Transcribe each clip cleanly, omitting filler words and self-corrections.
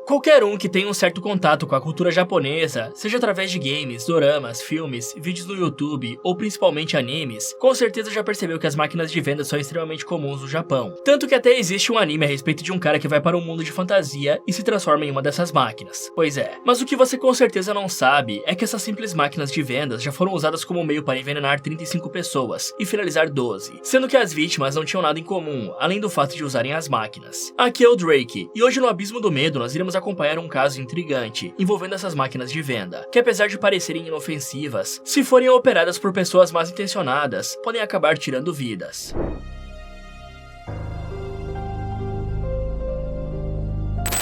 Qualquer um que tenha um certo contato com a cultura japonesa, seja através de games, doramas, filmes, vídeos no YouTube ou principalmente animes, com certeza já percebeu que as máquinas de venda são extremamente comuns no Japão. Tanto que até existe um anime a respeito de um cara que vai para um mundo de fantasia e se transforma em uma dessas máquinas. Pois é, mas o que você com certeza não sabe é que essas simples máquinas de vendas já foram usadas como meio para envenenar 35 pessoas e finalizar 12, sendo que as vítimas não tinham nada em comum, além do fato de usarem as máquinas. Aqui é o Drake, e hoje no Abismo do Medo nós iremos acompanhar um caso intrigante envolvendo essas máquinas de venda, que apesar de parecerem inofensivas, se forem operadas por pessoas mal intencionadas, podem acabar tirando vidas.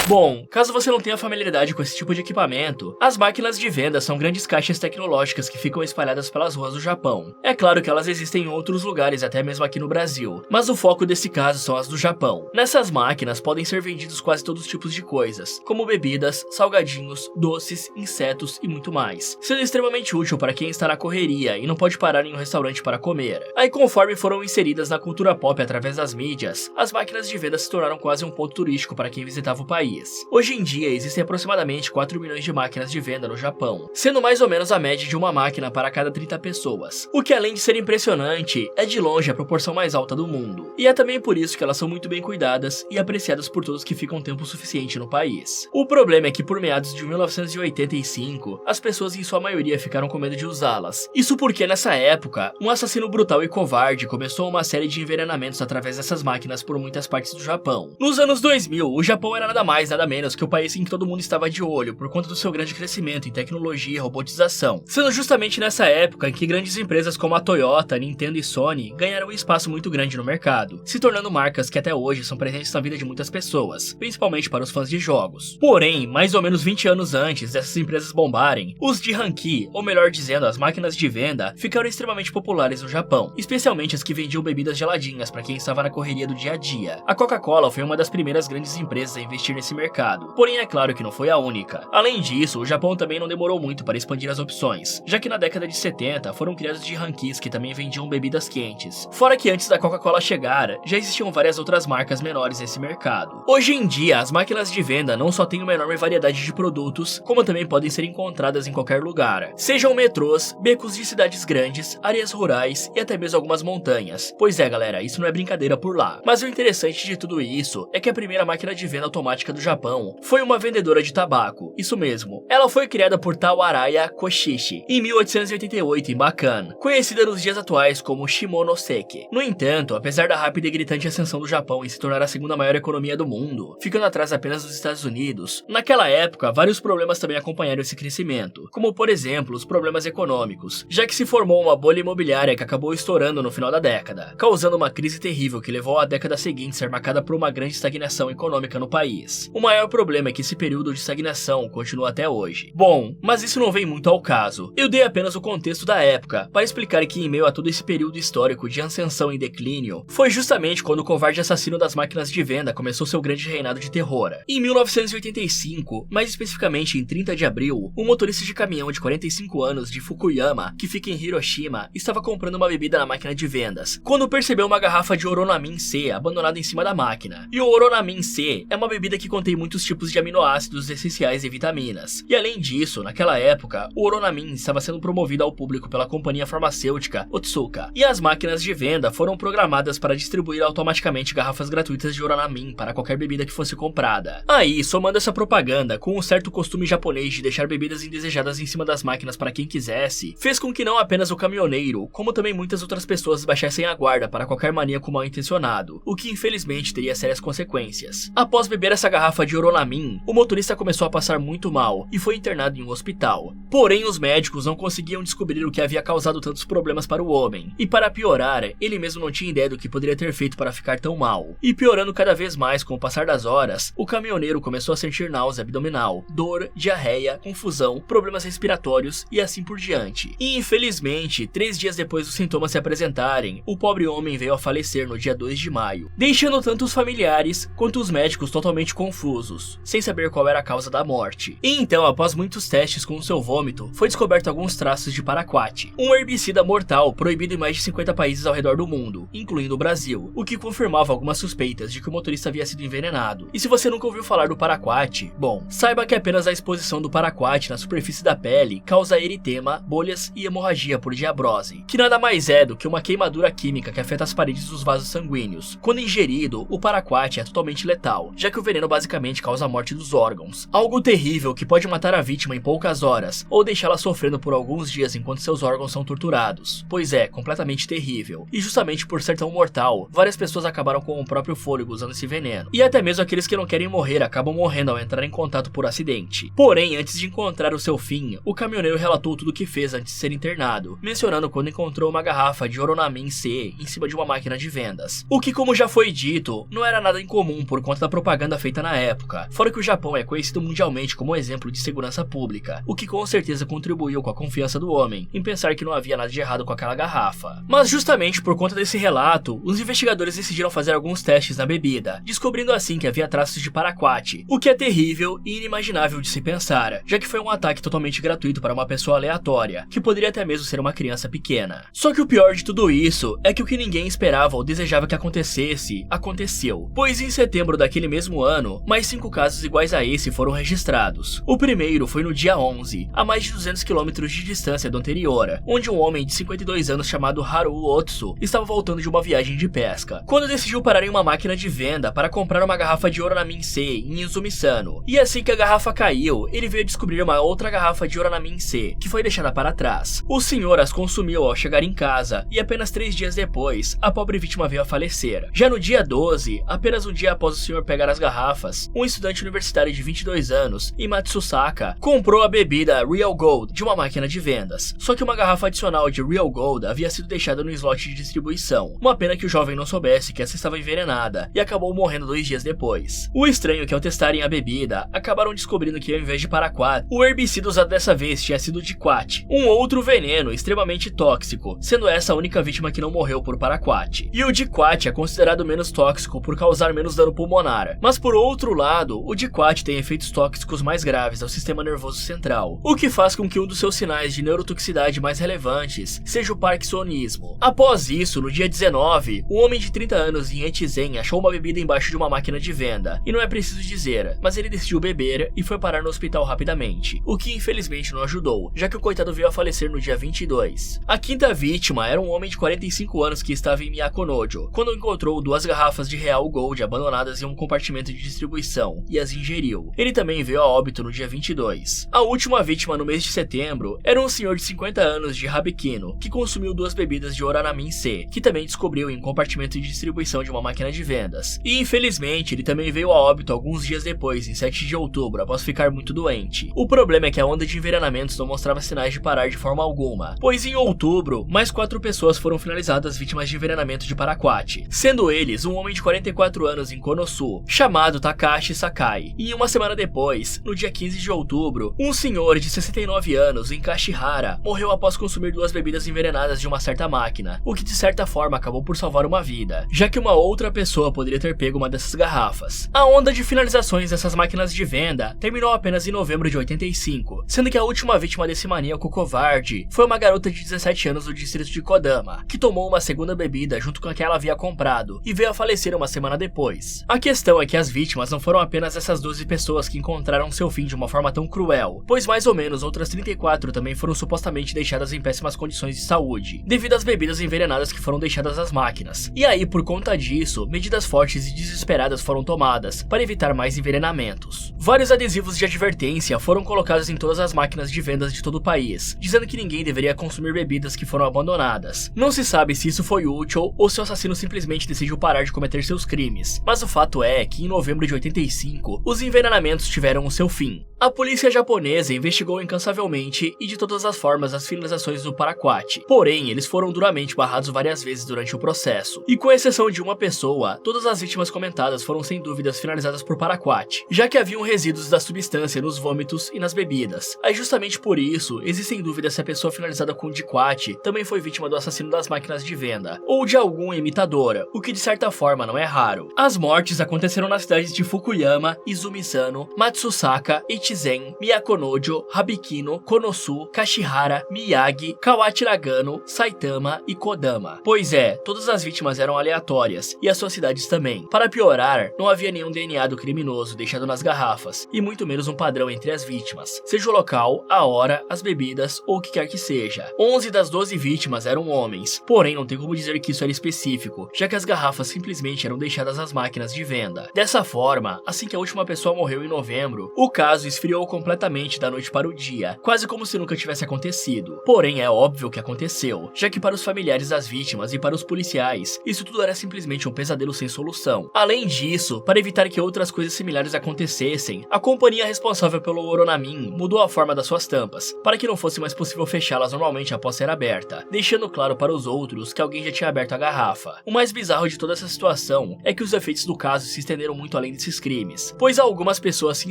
Bom, caso você não tenha familiaridade com esse tipo de equipamento, as máquinas de venda são grandes caixas tecnológicas que ficam espalhadas pelas ruas do Japão. É claro que elas existem em outros lugares, até mesmo aqui no Brasil, mas o foco desse caso são as do Japão. Nessas máquinas podem ser vendidos quase todos os tipos de coisas, como bebidas, salgadinhos, doces, insetos e muito mais, sendo extremamente útil para quem está na correria e não pode parar em um restaurante para comer. Aí conforme foram inseridas na cultura pop através das mídias, as máquinas de venda se tornaram quase um ponto turístico para quem visitava o país. Hoje em dia existem aproximadamente 4 milhões de máquinas de venda no Japão, sendo mais ou menos a média de uma máquina para cada 30 pessoas, o que além de ser impressionante, é de longe a proporção mais alta do mundo, e é também por isso que elas são muito bem cuidadas e apreciadas por todos que ficam tempo suficiente no país. O problema é que por meados de 1985, as pessoas em sua maioria ficaram com medo de usá-las, isso porque nessa época, um assassino brutal e covarde começou uma série de envenenamentos através dessas máquinas por muitas partes do Japão. Nos anos 2000, o Japão era nada mais nada menos que o país em que todo mundo estava de olho por conta do seu grande crescimento em tecnologia e robotização, sendo justamente nessa época em que grandes empresas como a Toyota, Nintendo e Sony ganharam um espaço muito grande no mercado, se tornando marcas que até hoje são presentes na vida de muitas pessoas, principalmente para os fãs de jogos. Porém, mais ou menos 20 anos antes dessas empresas bombarem, os Jihanki, ou melhor dizendo, as máquinas de venda, ficaram extremamente populares no Japão, especialmente as que vendiam bebidas geladinhas para quem estava na correria do dia a dia. A Coca-Cola foi uma das primeiras grandes empresas a investir nesse mercado, porém é claro que não foi a única. Além disso, o Japão também não demorou muito para expandir as opções, já que na década de 70 foram criados Jihankis que também vendiam bebidas quentes. Fora que antes da Coca-Cola chegar, já existiam várias outras marcas menores nesse mercado. Hoje em dia, as máquinas de venda não só têm uma enorme variedade de produtos, como também podem ser encontradas em qualquer lugar, sejam metrôs, becos de cidades grandes, áreas rurais e até mesmo algumas montanhas. Pois é galera, isso não é brincadeira por lá. Mas o interessante de tudo isso é que a primeira máquina de venda automática do Japão foi uma vendedora de tabaco, isso mesmo. Ela foi criada por Tawaraya Koshishi em 1888 em Bakan, conhecida nos dias atuais como Shimonoseki. No entanto, apesar da rápida e gritante ascensão do Japão em se tornar a segunda maior economia do mundo, ficando atrás apenas dos Estados Unidos, naquela época vários problemas também acompanharam esse crescimento, como por exemplo os problemas econômicos, já que se formou uma bolha imobiliária que acabou estourando no final da década, causando uma crise terrível que levou a década seguinte a ser marcada por uma grande estagnação econômica no país. O maior problema é que esse período de estagnação continua até hoje. Bom, mas isso não vem muito ao caso. Eu dei apenas o contexto da época, para explicar que em meio a todo esse período histórico de ascensão e declínio, foi justamente quando o covarde assassino das máquinas de venda começou seu grande reinado de terror. Em 1985, mais especificamente em 30 de abril, um motorista de caminhão de 45 anos de Fukuyama, que fica em Hiroshima, estava comprando uma bebida na máquina de vendas, quando percebeu uma garrafa de Oronamin C abandonada em cima da máquina. E o Oronamin C é uma bebida que contém muitos tipos de aminoácidos essenciais e vitaminas. E além disso, naquela época, o Oronamin estava sendo promovido ao público pela companhia farmacêutica Otsuka, e as máquinas de venda foram programadas para distribuir automaticamente garrafas gratuitas de Oronamin para qualquer bebida que fosse comprada. Aí, somando essa propaganda com um certo costume japonês de deixar bebidas indesejadas em cima das máquinas para quem quisesse, fez com que não apenas o caminhoneiro, como também muitas outras pessoas baixassem a guarda para qualquer maníaco mal intencionado, o que infelizmente teria sérias consequências. Após beber essa garrafa de Oronamin, o motorista começou a passar muito mal e foi internado em um hospital. Porém, os médicos não conseguiam descobrir o que havia causado tantos problemas para o homem, e para piorar, ele mesmo não tinha ideia do que poderia ter feito para ficar tão mal. E piorando cada vez mais com o passar das horas, o caminhoneiro começou a sentir náusea abdominal, dor, diarreia, confusão, problemas respiratórios e assim por diante. E infelizmente, 3 dias depois dos sintomas se apresentarem, o pobre homem veio a falecer no dia 2 de maio, deixando tanto os familiares quanto os médicos totalmente confusos confusos, sem saber qual era a causa da morte. E então, após muitos testes com o seu vômito, foi descoberto alguns traços de paraquat, um herbicida mortal proibido em mais de 50 países ao redor do mundo, incluindo o Brasil, o que confirmava algumas suspeitas de que o motorista havia sido envenenado. E se você nunca ouviu falar do paraquat, bom, saiba que apenas a exposição do paraquat na superfície da pele causa eritema, bolhas e hemorragia por diabrose, que nada mais é do que uma queimadura química que afeta as paredes dos vasos sanguíneos. Quando ingerido, o paraquat é totalmente letal, já que o veneno basicamente causa a morte dos órgãos, algo terrível que pode matar a vítima em poucas horas, ou deixá-la sofrendo por alguns dias enquanto seus órgãos são torturados. Pois é, completamente terrível. E justamente por ser tão mortal, várias pessoas acabaram com o próprio fôlego usando esse veneno. E até mesmo aqueles que não querem morrer acabam morrendo ao entrar em contato por acidente. Porém, antes de encontrar o seu fim, o caminhoneiro relatou tudo o que fez antes de ser internado, mencionando quando encontrou uma garrafa de Oronamin C em cima de uma máquina de vendas. O que, como já foi dito, não era nada incomum por conta da propaganda feita na época, fora que o Japão é conhecido mundialmente como exemplo de segurança pública, o que com certeza contribuiu com a confiança do homem em pensar que não havia nada de errado com aquela garrafa. Mas justamente por conta desse relato, os investigadores decidiram fazer alguns testes na bebida, descobrindo assim que havia traços de paraquat, o que é terrível e inimaginável de se pensar, já que foi um ataque totalmente gratuito para uma pessoa aleatória, que poderia até mesmo ser uma criança pequena. Só que o pior de tudo isso é que o que ninguém esperava ou desejava que acontecesse, aconteceu, pois em setembro daquele mesmo ano, mais 5 casos iguais a esse foram registrados. O primeiro foi no dia 11, a mais de 200 km de distância do anterior, onde um homem de 52 anos chamado Haruo Otsu estava voltando de uma viagem de pesca, quando decidiu parar em uma máquina de venda para comprar uma garrafa de Oronamin C em Izumisano. E assim que a garrafa caiu, ele veio descobrir uma outra garrafa de Oronamin C, que foi deixada para trás. O senhor as consumiu ao chegar em casa, e apenas 3 dias depois, a pobre vítima veio a falecer. Já no dia 12, apenas um dia após o senhor pegar as garrafas, um estudante universitário de 22 anos, Imatsu Saka, comprou a bebida Real Gold de uma máquina de vendas. Só que uma garrafa adicional de Real Gold havia sido deixada no slot de distribuição. Uma pena que o jovem não soubesse que essa estava envenenada, e acabou morrendo 2 dias depois. O estranho é que ao testarem a bebida, acabaram descobrindo que ao invés de paraquat, o herbicida usado dessa vez tinha sido diquat, um outro veneno extremamente tóxico, sendo essa a única vítima que não morreu por paraquat. E o diquat é considerado menos tóxico por causar menos dano pulmonar, mas por outro lado, o diquat tem efeitos tóxicos mais graves ao sistema nervoso central, o que faz com que um dos seus sinais de neurotoxicidade mais relevantes seja o parkinsonismo. Após isso, no dia 19, um homem de 30 anos em Etizen achou uma bebida embaixo de uma máquina de venda, e não é preciso dizer, mas ele decidiu beber e foi parar no hospital rapidamente, o que infelizmente não ajudou, já que o coitado veio a falecer no dia 22. A quinta vítima era um homem de 45 anos que estava em Miyako-Nojo, quando encontrou 2 garrafas de Real Gold abandonadas em um compartimento de distribuição, e as ingeriu. Ele também veio a óbito no dia 22. A última vítima no mês de setembro era um senhor de 50 anos de Habikino, que consumiu 2 bebidas de Oronamin C, que também descobriu em um compartimento de distribuição de uma máquina de vendas. E infelizmente ele também veio a óbito alguns dias depois, em 7 de outubro, após ficar muito doente. O problema é que a onda de envenenamentos não mostrava sinais de parar de forma alguma, pois em outubro, mais 4 pessoas foram finalizadas vítimas de envenenamento de paraquat, sendo eles um homem de 44 anos em Konosu, chamado Takashi Sakai, e uma semana depois, no dia 15 de outubro, um senhor de 69 anos em Kashihara morreu após consumir 2 bebidas envenenadas de uma certa máquina, o que de certa forma acabou por salvar uma vida, já que uma outra pessoa poderia ter pego uma dessas garrafas. A onda de finalizações dessas máquinas de venda terminou apenas em novembro de 85, sendo que a última vítima desse maníaco covarde foi uma garota de 17 anos do distrito de Kodama, que tomou uma segunda bebida junto com a que ela havia comprado e veio a falecer uma semana depois. A questão é que as vítimas não foram apenas essas 12 pessoas que encontraram seu fim de uma forma tão cruel, pois mais ou menos outras 34 também foram supostamente deixadas em péssimas condições de saúde, devido às bebidas envenenadas que foram deixadas às máquinas. E aí, por conta disso, medidas fortes e desesperadas foram tomadas para evitar mais envenenamentos. Vários adesivos de advertência foram colocados em todas as máquinas de vendas de todo o país, dizendo que ninguém deveria consumir bebidas que foram abandonadas. Não se sabe se isso foi útil ou se o assassino simplesmente decidiu parar de cometer seus crimes, mas o fato é que em novembro de 85, os envenenamentos tiveram o seu fim. A polícia japonesa investigou incansavelmente e de todas as formas as finalizações do Paraquat, porém eles foram duramente barrados várias vezes durante o processo, e com exceção de uma pessoa, todas as vítimas comentadas foram sem dúvidas finalizadas por Paraquat, já que haviam resíduos da substância nos vômitos e nas bebidas. Aí justamente por isso, existem dúvidas se a pessoa finalizada com Diquat também foi vítima do assassino das máquinas de venda, ou de algum imitador, o que de certa forma não é raro. As mortes aconteceram nas cidades de Fukuyama, Izumisano, Matsusaka, Echizen, Miyako-nojo, Habikino, Konosu, Kashihara, Miyagi, Kawachi Nagano, Saitama e Kodama. Pois é, todas as vítimas eram aleatórias, e as suas cidades também. Para piorar, não havia nenhum DNA do criminoso deixado nas garrafas, e muito menos um padrão entre as vítimas, seja o local, a hora, as bebidas ou o que quer que seja. 11 das 12 vítimas eram homens, porém não tem como dizer que isso era específico, já que as garrafas simplesmente eram deixadas às máquinas de venda. Dessa forma, assim que a última pessoa morreu em novembro, o caso esfriou completamente da noite para o dia, quase como se nunca tivesse acontecido. Porém, é óbvio que aconteceu, já que para os familiares das vítimas e para os policiais, isso tudo era simplesmente um pesadelo sem solução. Além disso, para evitar que outras coisas similares acontecessem, a companhia responsável pelo Oronamin mudou a forma das suas tampas, para que não fosse mais possível fechá-las normalmente após ser aberta, deixando claro para os outros que alguém já tinha aberto a garrafa. O mais bizarro de toda essa situação é que os efeitos do caso se estenderam muito além desses crimes, pois algumas pessoas se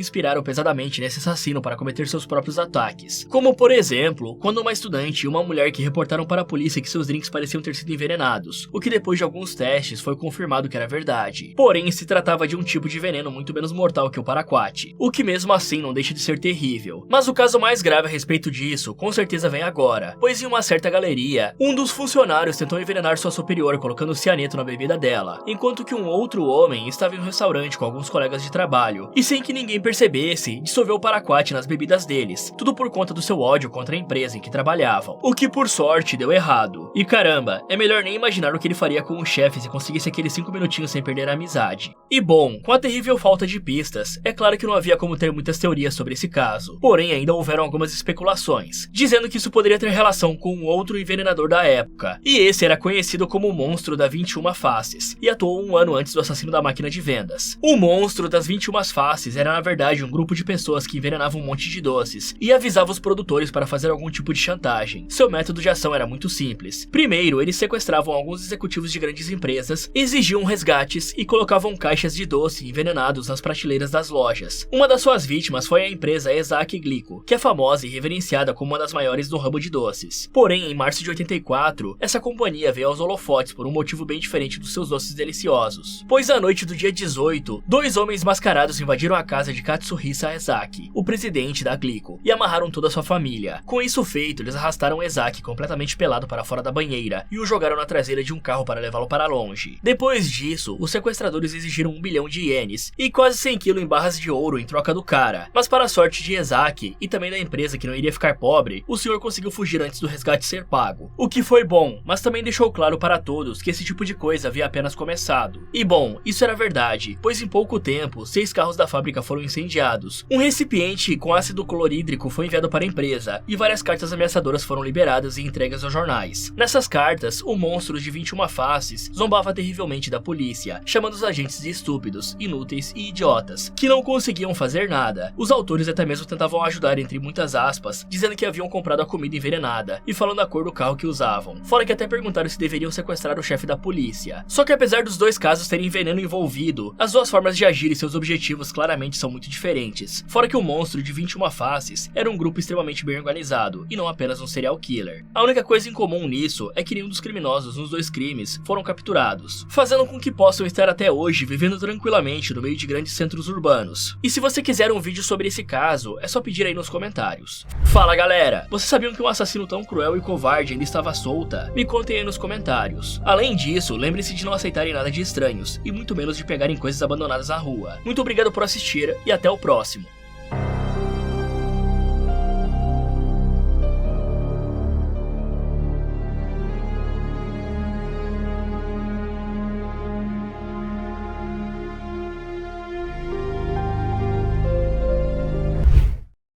inspiraram pesadamente nesse assassino para cometer seus próprios ataques, como por exemplo, quando uma estudante e uma mulher que reportaram para a polícia que seus drinks pareciam ter sido envenenados, o que depois de alguns testes foi confirmado que era verdade. Porém, se tratava de um tipo de veneno muito menos mortal que o Paraquat, o que mesmo assim não deixa de ser terrível. Mas o caso mais grave a respeito disso, com certeza vem agora, pois em uma certa galeria, um dos funcionários tentou envenenar sua superior colocando cianeto na bebida dela, enquanto que um outro homem estava em um restaurante com alguns colegas de trabalho, e sem que ninguém percebesse, dissolveu o Paraquat nas bebidas deles, tudo por conta do seu ódio contra a empresa em que trabalhavam, o que por sorte deu errado. E caramba, é melhor nem imaginar o que ele faria com o chefe se conseguisse aqueles 5 minutinhos sem perder a amizade. E bom, com a terrível falta de pistas, é claro que não havia como ter muitas teorias sobre esse caso, porém ainda houveram algumas especulações, dizendo que isso poderia ter relação com um outro envenenador da época, e esse era conhecido como o Monstro das 21 Faces, e atuou um ano antes do assassino da máquina de vendas. O Monstro das 21 Faces era na verdade um grupo de pessoas que envenenavam um monte de doces, e avisava os produtores para fazer algum tipo de chantagem. Seu método de ação era muito simples. Primeiro, eles sequestravam alguns executivos de grandes empresas, exigiam resgates e colocavam caixas de doce envenenados nas prateleiras das lojas. Uma das suas vítimas foi a empresa Ezaki Glico, que é famosa e reverenciada como uma das maiores do ramo de doces. Porém, em março de 84, essa companhia veio aos holofotes por um motivo bem diferente dos seus doces deliciosos. Pois à noite do dia 18, 2 homens mascarados invadiram a casa de Katsuhisa Ezaki, o presidente da Glico, e amarraram toda a sua família. Com isso feito, eles arrastaram Ezaki completamente pelado para fora da banheira e o jogaram na traseira de um carro para levá-lo para longe. Depois disso, os sequestradores exigiram 1 bilhão de ienes e quase 100 kg em barras de ouro em troca do cara. Mas para a sorte de Ezaki e também da empresa que não iria ficar pobre, o senhor conseguiu fugir antes do resgate ser pago. O que foi bom, mas também deixou claro para todos que esse tipo de coisa havia apenas começado. E bom, isso era verdade, pois em pouco tempo, 6 carros da fábrica foram incendiados. Um recipiente com ácido clorídrico foi enviado para a empresa e várias cartas ameaçadoras foram liberadas e entregues aos jornais. Nessas cartas, o Monstro de 21 Faces zombava terrivelmente da polícia, chamando os agentes de estúpidos, inúteis e idiotas, que não conseguiam fazer nada. Os autores até mesmo tentavam ajudar entre muitas aspas, dizendo que haviam comprado a comida envenenada e falando a cor do carro que usavam, fora que até perguntaram se deveriam sequestrar o chefe da polícia. Só que apesar dos dois casos terem veneno envolvido, as duas formas de agir e seus objetivos claramente são muito diferentes, fora que o Monstro de 21 Faces era um grupo extremamente bem organizado e não apenas um serial killer. A única coisa em comum nisso é que nenhum dos criminosos nos 2 crimes foram capturados, fazendo com que possam estar até hoje vivendo tranquilamente no meio de grandes centros urbanos. E se você quiser um vídeo sobre esse caso, é só pedir aí nos comentários. Fala galera, vocês sabiam que um assassino tão cruel e covarde ainda estava solta? Me contem aí nos comentários. Além disso, lembre-se de não aceitarem nada de estranhos, e muito menos de pegarem coisas abandonadas na rua. Muito obrigado por assistir e até o próximo.